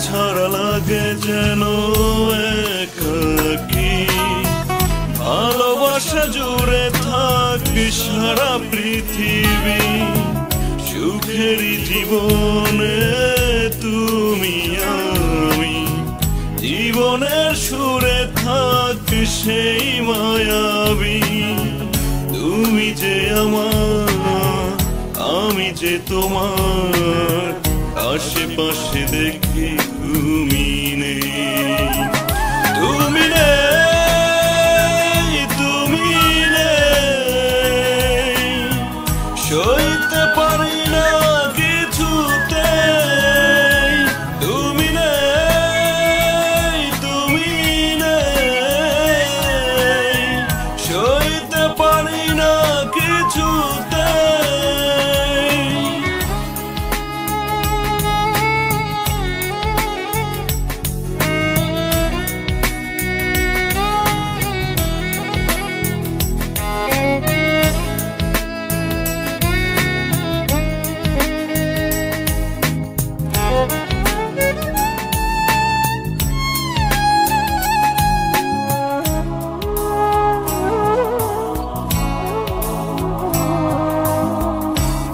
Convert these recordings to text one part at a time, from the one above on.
ছাড়া লাগে যেন একাকী, ভালোবাসা জুড়ে থাকি সারা পৃথিবী। সুখেরই জীবনে তুমি আমি, জীবনের সুরে থাকি সেই মায়াবী। তুমি যে আমার, আমি যে তোমার, আশেপাশে দেখি তুমি নেই। তুমি নেই, তুমি নেই, সইতে পারি না কিছুতেই। তুমি নেই, তুমি নেই, সইতে পারি না কিছুতেই।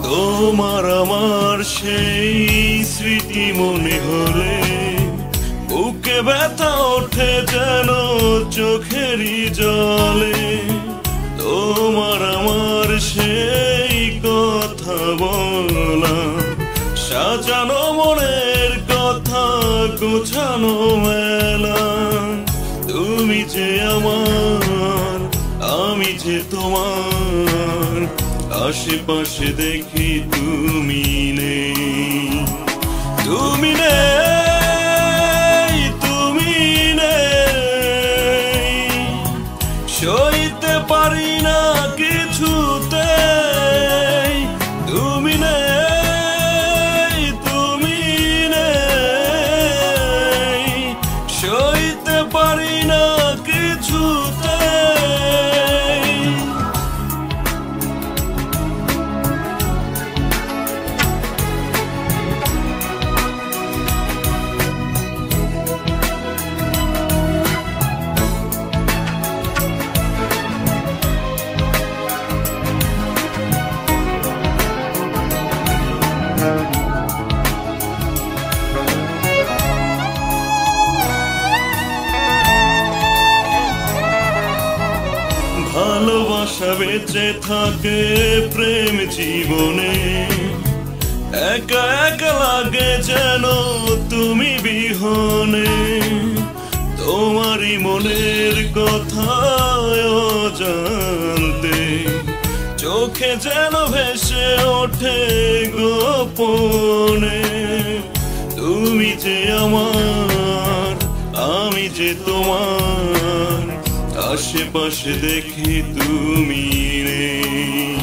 তোমার আমার সেই স্মৃতি মনে হলে বুকে ব্যথা ওঠে যেন চোখেরই জলে। তোমার আমার সেই কথা বলা, সাজানো মনের কথা গোছানো মেলা। তুমি যে আমার, আমি যে তোমার, আশেপাশে দেখি তুমি নেই। তুমি নেই, তুমি নেই, সইতে পারি না কিছুতেই। তুমি নেই, তুমি নেই, সইতে পারি না কিছুতেই। ভালোবাসা বেঁচে থাকে প্রেম জীবনে, একা একা লাগে যেন তুমি বিহনে। তোমারই মনের কথা জানতে চোখে যেন ভেসে ওঠে গোপনে। তুমি যে আমার, আমি যে তোমার, আশেপাশে দেখি তুমি নেই।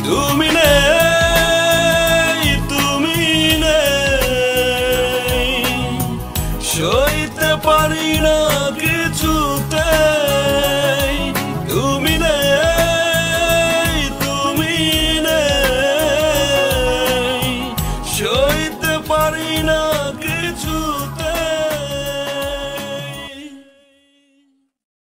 তুমি নেই, তুমি নেই, সইতে পারি না কিছুতেই। তুমি নেই, তুমি নেই, সইতে পারি না কিছু।